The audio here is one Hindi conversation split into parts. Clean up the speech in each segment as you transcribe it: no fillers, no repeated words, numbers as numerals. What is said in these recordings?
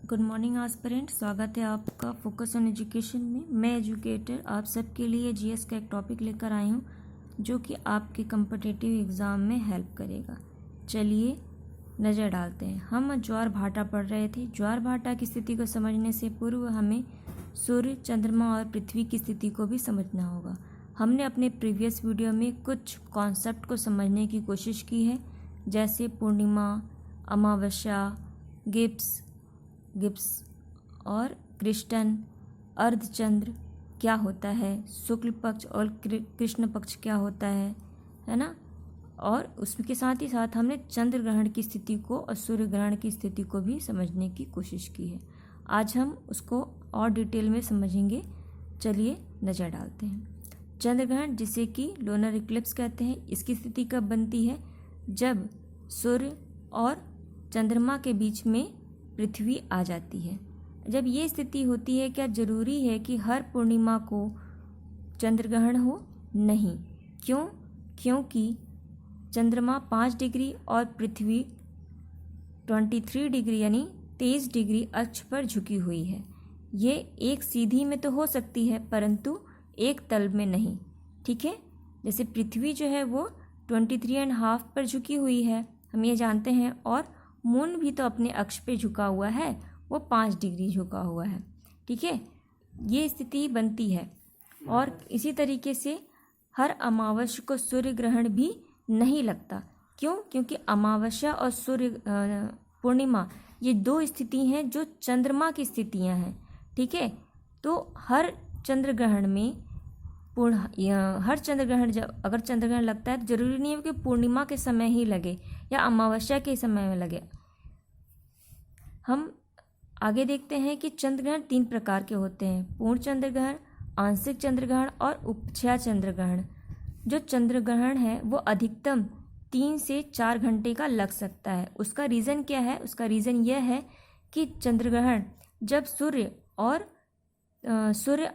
गुड मॉर्निंग एस्पिरेंट, स्वागत है आपका फोकस ऑन एजुकेशन में। मैं एजुकेटर आप सबके लिए जीएस का एक टॉपिक लेकर आई हूँ जो कि आपके कम्पिटिटिव एग्ज़ाम में हेल्प करेगा। चलिए नज़र डालते हैं। हम ज्वार भाटा पढ़ रहे थे। ज्वार भाटा की स्थिति को समझने से पूर्व हमें सूर्य, चंद्रमा और पृथ्वी की स्थिति को भी समझना होगा। हमने अपने प्रीवियस वीडियो में कुछ कॉन्सेप्ट को समझने की कोशिश की है, जैसे पूर्णिमा, अमावस्या, गिप्स और कृष्ण, अर्धचंद्र क्या होता है, शुक्ल पक्ष और कृष्ण पक्ष क्या होता है ना। और उसके साथ ही साथ हमने चंद्र ग्रहण की स्थिति को और सूर्य ग्रहण की स्थिति को भी समझने की कोशिश की है। आज हम उसको और डिटेल में समझेंगे। चलिए नज़र डालते हैं। चंद्र ग्रहण, जिसे कि लूनर इक्लिप्स कहते हैं, इसकी स्थिति कब बनती है? जब सूर्य और चंद्रमा के बीच में पृथ्वी आ जाती है। जब ये स्थिति होती है, क्या जरूरी है कि हर पूर्णिमा को चंद्र ग्रहण हो? नहीं। क्यों? क्योंकि चंद्रमा 5 डिग्री और पृथ्वी 23 डिग्री यानी 23 डिग्री अक्ष पर झुकी हुई है। ये एक सीधी में तो हो सकती है, परंतु एक तल में नहीं। ठीक है, जैसे पृथ्वी जो है वो 23.5 पर झुकी हुई है, हम ये जानते हैं। और मून भी तो अपने अक्ष पे झुका हुआ है, वो 5 डिग्री झुका हुआ है। ठीक है, ये स्थिति बनती है। और इसी तरीके से हर अमावस्या को सूर्य ग्रहण भी नहीं लगता। क्यों? क्योंकि अमावस्या और सूर्य पूर्णिमा ये दो स्थिति हैं जो चंद्रमा की स्थितियां हैं। ठीक है, तो हर चंद्र ग्रहण में जब अगर चंद्र ग्रहण लगता है तो जरूरी नहीं है कि पूर्णिमा के समय ही लगे या अमावस्या के समय में लगे। हम आगे देखते हैं कि चंद्र ग्रहण 3 प्रकार के होते हैं: पूर्ण चंद्र ग्रहण, आंशिक चंद्र ग्रहण और उपछाया चंद्र ग्रहण। जो चंद्र ग्रहण है वो अधिकतम 3 से 4 घंटे का लग सकता है। उसका रीज़न क्या है? उसका रीज़न यह है कि चंद्र ग्रहण जब सूर्य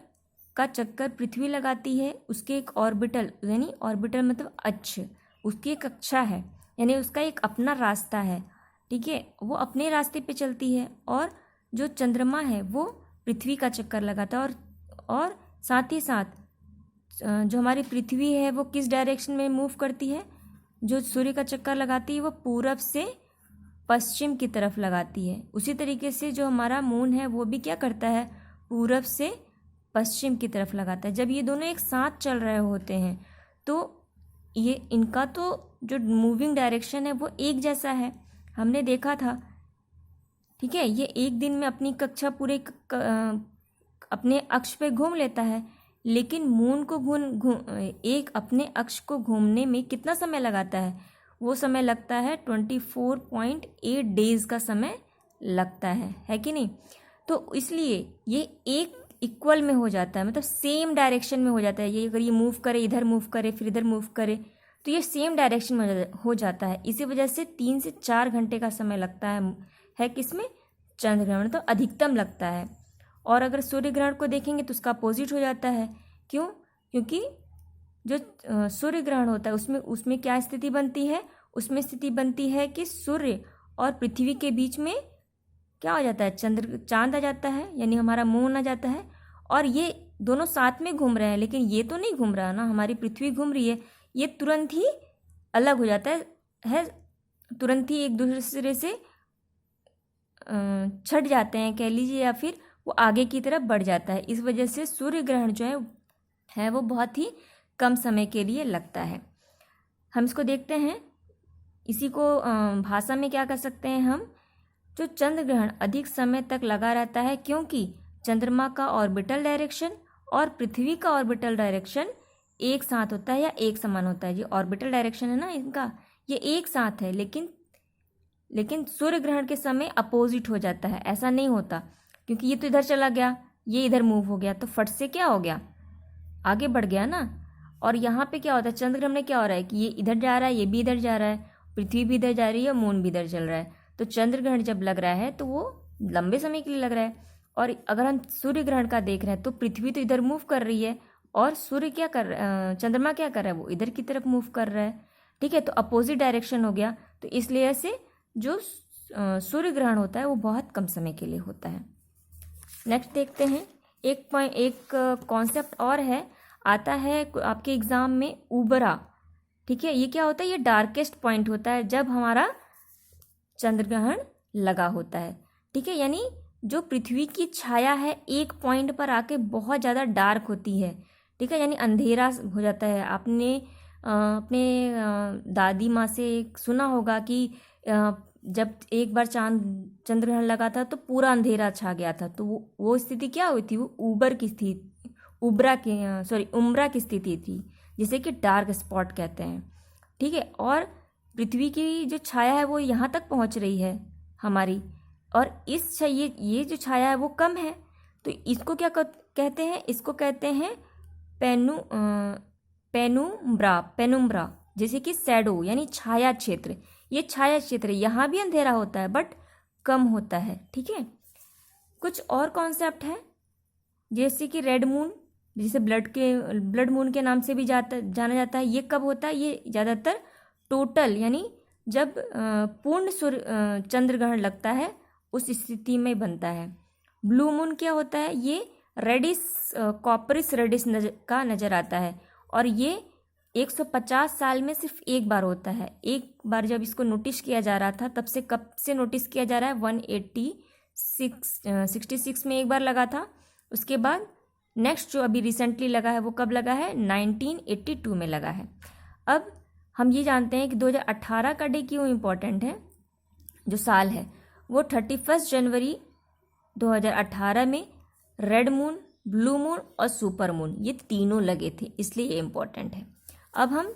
का चक्कर पृथ्वी लगाती है, उसके एक ऑर्बिटल यानी ऑर्बिटल मतलब अक्ष, उसकी एक कक्षा है, यानी उसका एक अपना रास्ता है। ठीक है, वो अपने रास्ते पे चलती है। और जो चंद्रमा है वो पृथ्वी का चक्कर लगाता है। और साथ ही साथ जो हमारी पृथ्वी है वो किस डायरेक्शन में मूव करती है? जो सूर्य का चक्कर लगाती है वो पूरब से पश्चिम की तरफ लगाती है। उसी तरीके से जो हमारा मून है वो भी क्या करता है? पूरब से पश्चिम की तरफ लगाता है। जब ये दोनों एक साथ चल रहे होते हैं तो ये इनका तो जो मूविंग डायरेक्शन है वो एक जैसा है, हमने देखा था। ठीक है, ये एक दिन में अपनी कक्षा पूरे अपने अक्ष पे घूम लेता है, लेकिन मून को एक अपने अक्ष को घूमने में कितना समय लगाता है? वो समय लगता है 24.8 डेज का समय लगता है कि नहीं? तो इसलिए ये एक इक्वल में हो जाता है, मतलब सेम डायरेक्शन में हो जाता है। ये अगर ये मूव करे, इधर मूव करे, फिर इधर मूव करे, तो ये सेम डायरेक्शन में हो जाता है। इसी वजह से 3 से 4 घंटे का समय लगता है किसमें? चंद्र ग्रहण तो अधिकतम लगता है। और अगर सूर्य ग्रहण को देखेंगे तो उसका अपोजिट हो जाता है। क्यों? क्योंकि जो सूर्य ग्रहण होता है उसमें क्या स्थिति बनती है? उसमें स्थिति बनती है कि सूर्य और पृथ्वी के बीच में क्या हो जाता है? चांद आ जाता है, यानी हमारा मून आ जाता है। और ये दोनों साथ में घूम रहे हैं, लेकिन ये तो नहीं घूम रहा ना, हमारी पृथ्वी घूम रही है। ये तुरंत ही अलग हो जाता है, तुरंत ही एक दूसरे से छट जाते हैं कह लीजिए, या फिर वो आगे की तरफ बढ़ जाता है। इस वजह से सूर्य ग्रहण जो है वो बहुत ही कम समय के लिए लगता है। हम इसको देखते हैं। इसी को भाषा में क्या कर सकते हैं हम? जो चंद्र ग्रहण अधिक समय तक लगा रहता है क्योंकि चंद्रमा का ऑर्बिटल डायरेक्शन और पृथ्वी का ऑर्बिटल डायरेक्शन एक साथ होता है या एक समान होता है। ये ऑर्बिटल डायरेक्शन है ना इनका, ये एक साथ है, लेकिन सूर्य ग्रहण के समय अपोजिट हो जाता है। ऐसा नहीं होता, क्योंकि ये तो इधर चला गया, ये इधर मूव हो गया, तो फट से क्या हो गया? आगे बढ़ गया ना। और यहाँ पे क्या होता है? चंद्र ग्रहण में क्या हो रहा है कि ये इधर जा रहा है, ये भी इधर जा रहा है, पृथ्वी भी इधर जा रही है, मून भी इधर चल रहा है। तो चंद्र ग्रहण जब लग रहा है तो वो लंबे समय के लिए लग रहा है। और अगर हम सूर्य ग्रहण का देख रहे हैं तो पृथ्वी तो इधर मूव कर रही है और चंद्रमा क्या कर रहा है? वो इधर की तरफ मूव कर रहा है। ठीक है, तो अपोजिट डायरेक्शन हो गया। तो इसलिए से जो सूर्य ग्रहण होता है वो बहुत कम समय के लिए होता है। नेक्स्ट देखते हैं, एक कॉन्सेप्ट और है, आता है आपके एग्ज़ाम में, उबरा। ठीक है, ये क्या होता है? ये डार्केस्ट पॉइंट होता है जब हमारा चंद्र ग्रहण लगा होता है। ठीक है, यानी जो पृथ्वी की छाया है एक पॉइंट पर आके बहुत ज़्यादा डार्क होती है। ठीक है, यानी अंधेरा हो जाता है। आपने अपने दादी माँ से सुना होगा कि जब एक बार चंद्र ग्रहण लगा था तो पूरा अंधेरा छा गया था, तो वो स्थिति क्या हुई थी? वो उम्रा की स्थिति थी, जिसे कि डार्क स्पॉट कहते हैं। ठीक है, और पृथ्वी की जो छाया है वो यहाँ तक पहुँच रही है हमारी, और ये जो छाया है वो कम है, तो इसको क्या कहते हैं? इसको कहते हैं पेनुम्ब्रा, जैसे कि शैडो यानी छाया क्षेत्र। ये छाया क्षेत्र, यहाँ भी अंधेरा होता है बट कम होता है। ठीक है, कुछ और कॉन्सेप्ट है जैसे कि रेड मून, जिसे ब्लड मून के नाम से भी जाना जाता है। ये कब होता है? ये ज़्यादातर टोटल यानी जब पूर्ण चंद्र ग्रहण लगता है उस स्थिति में बनता है। ब्लू मून क्या होता है? ये कॉपरिस रेडिस का नज़र आता है, और ये 150 साल में सिर्फ एक बार होता है। एक बार जब इसको नोटिस किया जा रहा था, तब से कब से नोटिस किया जा रहा है? 186 में एक बार लगा था। उसके बाद नेक्स्ट जो अभी रिसेंटली लगा है वो कब लगा है? 1982 में लगा है। अब हम ये जानते हैं कि 2018 का डे क्यों इम्पोर्टेंट है। जो साल है वो 31 जनवरी 2018 में रेड मून, ब्लू मून और सुपर मून ये तीनों लगे थे, इसलिए ये इम्पोर्टेंट है। अब हम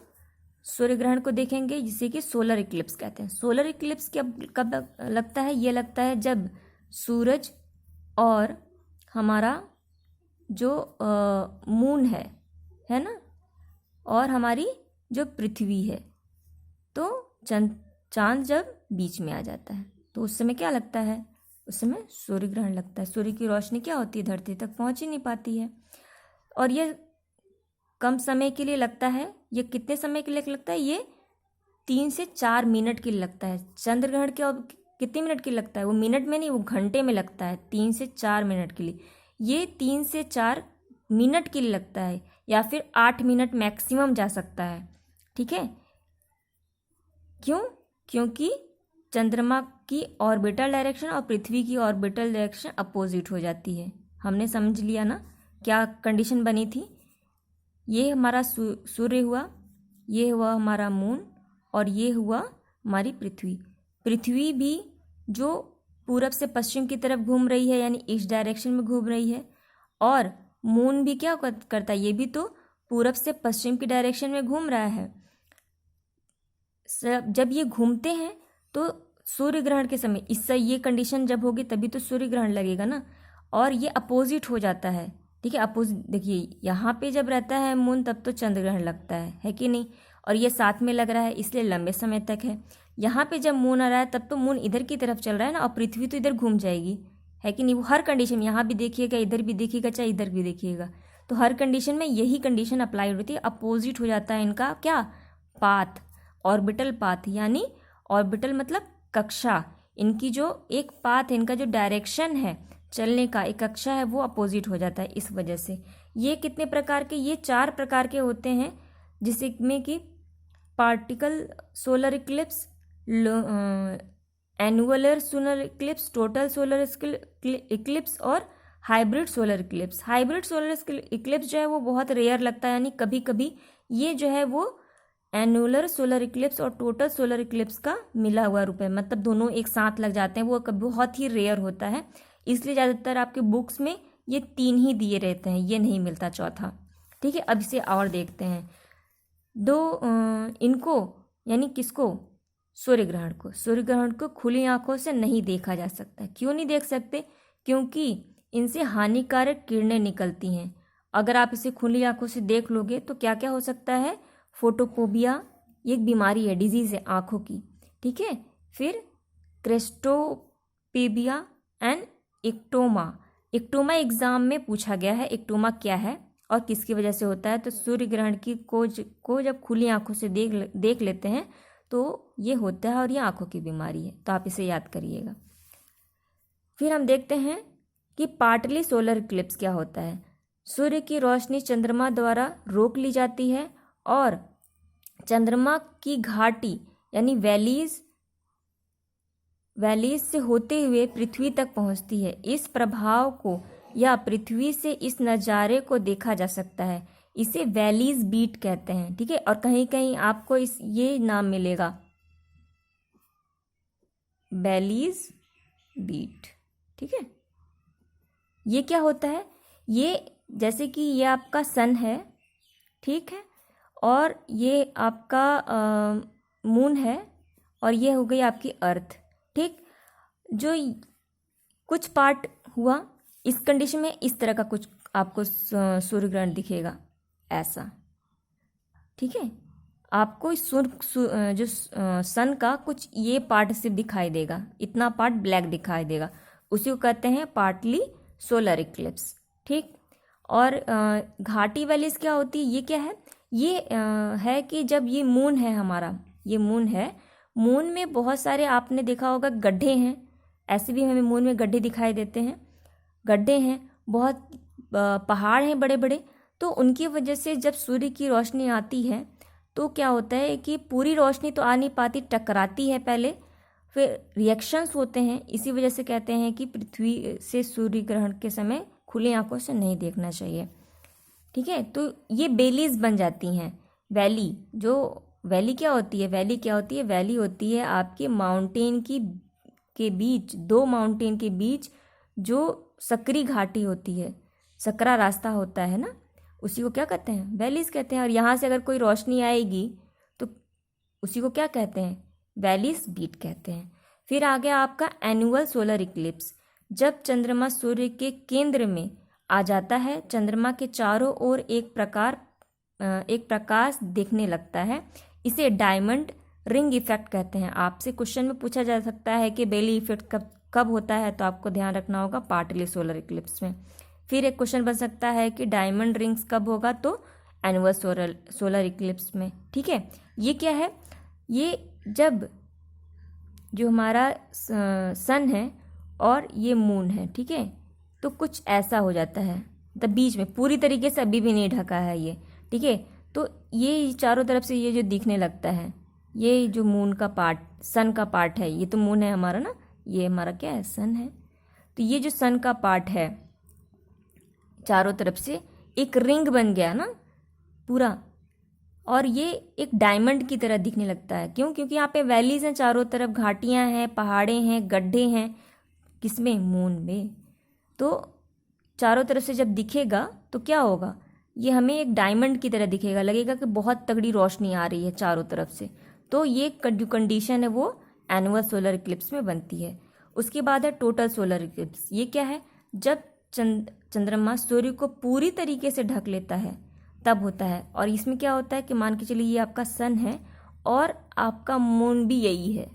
सूर्य ग्रहण को देखेंगे, जिसे कि सोलर इक्लिप्स कहते हैं। सोलर इक्लिप्स कब लगता है? ये लगता है जब सूरज और हमारा जो मून है ना, और हमारी जो पृथ्वी है, तो चांद जब बीच में आ जाता है, तो उस समय क्या लगता है? उस समय सूर्य ग्रहण लगता है। सूर्य की रोशनी क्या होती है? धरती तक पहुंच ही नहीं पाती है, और ये कम समय के लिए लगता है। ये कितने समय के लिए लगता है? ये 3 से 4 मिनट के लिए लगता है। चंद्र ग्रहण कितने मिनट के लिए लगता है? वो मिनट में नहीं, वो घंटे में लगता है। 3 से 4 मिनट के लिए, ये 3 से 4 मिनट के लिए लगता है, या फिर 8 मिनट मैक्सिमम जा सकता है। ठीक है, क्यों? क्योंकि चंद्रमा की ऑर्बिटल डायरेक्शन और पृथ्वी की ऑर्बिटल डायरेक्शन अपोजिट हो जाती है। हमने समझ लिया ना क्या कंडीशन बनी थी। ये हमारा सूर्य हुआ, ये हुआ हमारा मून, और ये हुआ हमारी पृथ्वी। पृथ्वी भी जो पूरब से पश्चिम की तरफ घूम रही है, यानी इस डायरेक्शन में घूम रही है, और मून भी क्या करता है? ये भी तो पूरब से पश्चिम की डायरेक्शन में घूम रहा है। जब ये घूमते हैं तो सूर्य ग्रहण के समय, इससे ये कंडीशन जब होगी तभी तो सूर्य ग्रहण लगेगा ना, और ये अपोजिट हो जाता है। ठीक है, अपोजिट देखिए, यहाँ पे जब रहता है मून तब तो चंद्र ग्रहण लगता है कि नहीं, और ये साथ में लग रहा है इसलिए लंबे समय तक है। यहाँ पे जब मून आ रहा है तब तो मून इधर की तरफ चल रहा है ना, और पृथ्वी तो इधर घूम जाएगी, है कि नहीं। वो हर कंडीशन, यहाँ भी देखिएगा, इधर भी देखिएगा, चाहे इधर भी देखिएगा, तो हर कंडीशन में यही कंडीशन अप्लाई होती है। अपोजिट हो जाता है इनका क्या? पाथ, ऑर्बिटल पाथ, यानी ऑर्बिटल मतलब कक्षा। इनकी जो एक पाथ है, इनका जो डायरेक्शन है चलने का, एक कक्षा है, वो अपोजिट हो जाता है। इस वजह से ये कितने प्रकार के? ये 4 प्रकार के होते हैं, जिसमें कि partial solar eclipse, annular solar eclipse, total solar eclipse और hybrid solar eclipse. Hybrid solar eclipse जो है वो बहुत रेयर लगता है, यानी कभी कभी ये जो है वो एनुलर सोलर इक्लिप्स और टोटल सोलर इक्लिप्स का मिला हुआ रूप है, मतलब दोनों एक साथ लग जाते हैं। वो कभी बहुत ही रेयर होता है, इसलिए ज़्यादातर आपके बुक्स में ये 3 ही दिए रहते हैं, ये नहीं मिलता चौथा। ठीक है, अब इसे और देखते हैं। इनको यानी किसको? सूर्य ग्रहण को खुली आंखों से नहीं देखा जा सकता। क्यों नहीं देख सकते? क्योंकि इनसे हानिकारक किरणें निकलती हैं। अगर आप इसे खुली आंखों से देख लोगे तो क्या क्या हो सकता है? फोटोफोबिया, ये एक बीमारी है, डिजीज़ है आँखों की। ठीक है, फिर क्रेस्टोपेबिया एंड एक्टोमा। एक्टोमा एग्जाम में पूछा गया है, एक्टोमा क्या है और किसकी वजह से होता है। तो सूर्य ग्रहण को जब खुली आंखों से देख लेते हैं तो ये होता है और ये आँखों की बीमारी है, तो आप इसे याद करिएगा। फिर हम देखते हैं कि पार्टली सोलर इक्लिप्स क्या होता है। सूर्य की रोशनी चंद्रमा द्वारा रोक ली जाती है और चंद्रमा की घाटी यानी वैलीज से होते हुए पृथ्वी तक पहुंचती है। इस प्रभाव को या पृथ्वी से इस नज़ारे को देखा जा सकता है। इसे वैलीज बीट कहते हैं, ठीक है। और कहीं कहीं आपको ये नाम मिलेगा, वैलीज बीट, ठीक है। ये क्या होता है, ये जैसे कि ये आपका सन है, ठीक है, और ये आपका मून है और ये हो गई आपकी अर्थ, ठीक। जो कुछ पार्ट हुआ इस कंडीशन में, इस तरह का कुछ आपको सूर्य ग्रहण दिखेगा ऐसा, ठीक है। आपको जो सन का कुछ ये पार्ट सिर्फ दिखाई देगा, इतना पार्ट ब्लैक दिखाई देगा, उसी को कहते हैं पार्टली सोलर इक्लिप्स, ठीक। और घाटी वैलीज क्या होती है, ये क्या है, ये है कि जब ये मून है हमारा, ये मून है, मून में बहुत सारे आपने देखा होगा गड्ढे हैं, ऐसे भी हमें मून में गड्ढे दिखाई देते हैं, गड्ढे हैं, बहुत पहाड़ हैं बड़े बड़े। तो उनकी वजह से जब सूर्य की रोशनी आती है तो क्या होता है कि पूरी रोशनी तो आ नहीं पाती, टकराती है पहले, फिर रिएक्शंस होते हैं। इसी वजह से कहते हैं कि पृथ्वी से सूर्य ग्रहण के समय खुली आंखों से नहीं देखना चाहिए, ठीक है। तो ये बेलीज बन जाती हैं। वैली, जो वैली क्या होती है, वैली क्या होती है, वैली होती है आपके माउंटेन के बीच, दो माउंटेन के बीच जो सकरी घाटी होती है, सकरा रास्ता होता है ना, उसी को क्या कहते हैं, वैलीज कहते हैं। और यहाँ से अगर कोई रोशनी आएगी तो उसी को क्या कहते हैं, वैलीज बीट कहते हैं। फिर आ गया आपका एनुअल सोलर इक्लिप्स। जब चंद्रमा सूर्य के केंद्र में आ जाता है, चंद्रमा के चारों ओर एक प्रकाश दिखने लगता है। इसे डायमंड रिंग इफेक्ट कहते हैं। आपसे क्वेश्चन में पूछा जा सकता है कि बेली इफेक्ट कब होता है, तो आपको ध्यान रखना होगा पार्टली सोलर इक्लिप्स में। फिर एक क्वेश्चन बन सकता है कि डायमंड रिंग्स कब होगा, तो एनुअल सोलर इक्लिप्स में, ठीक है। ये क्या है, ये जब जो हमारा सन है और ये मून है, ठीक है, तो कुछ ऐसा हो जाता है, तब बीच में पूरी तरीके से अभी भी नहीं ढका है ये, ठीक है। तो ये चारों तरफ से ये जो दिखने लगता है, ये जो मून का पार्ट, सन का पार्ट है, ये तो मून है हमारा ना, ये हमारा क्या है, सन है। तो ये जो सन का पार्ट है चारों तरफ से एक रिंग बन गया ना पूरा, और ये एक डायमंड की तरह दिखने लगता है। क्यों, क्योंकि यहाँ पे वैलीज हैं, चारों तरफ घाटियाँ हैं, पहाड़े हैं, गड्ढे हैं, किसमें, मून में। तो चारों तरफ से जब दिखेगा तो क्या होगा, ये हमें एक डायमंड की तरह दिखेगा, लगेगा कि बहुत तगड़ी रोशनी आ रही है चारों तरफ से। तो ये जो कंडीशन है वो एनुअल सोलर इक्लिप्स में बनती है। उसके बाद है टोटल सोलर इक्लिप्स। ये क्या है, जब चंद्रमा सूर्य को पूरी तरीके से ढक लेता है तब होता है। और इसमें क्या होता है कि मान के चलिए ये आपका सन है और आपका मून भी यही है,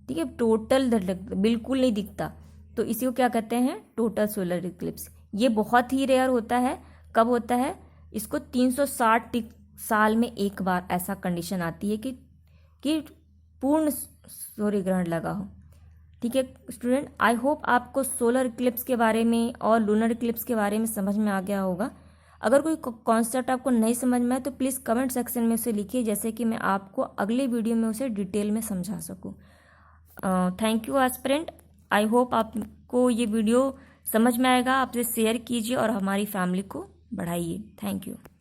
ठीक है, टोटल बिल्कुल नहीं दिखता, तो इसी को क्या कहते हैं, टोटल सोलर इक्लिप्स। ये बहुत ही रेयर होता है। कब होता है, इसको 360 साल में एक बार ऐसा कंडीशन आती है कि पूर्ण सूर्य ग्रहण लगा हो, ठीक है स्टूडेंट। आई होप आपको सोलर इक्लिप्स के बारे में और लूनर इक्लिप्स के बारे में समझ में आ गया होगा। अगर कोई कॉन्सेप्ट आपको नहीं समझ में आए तो प्लीज़ कमेंट सेक्शन में उसे लिखिए, जैसे कि मैं आपको अगले वीडियो में उसे डिटेल में समझा सकूँ। Thank you aspirant. I hope आपको ये वीडियो समझ में आएगा। आप इसे शेयर कीजिए और हमारी फैमिली को बढ़ाइए। Thank you.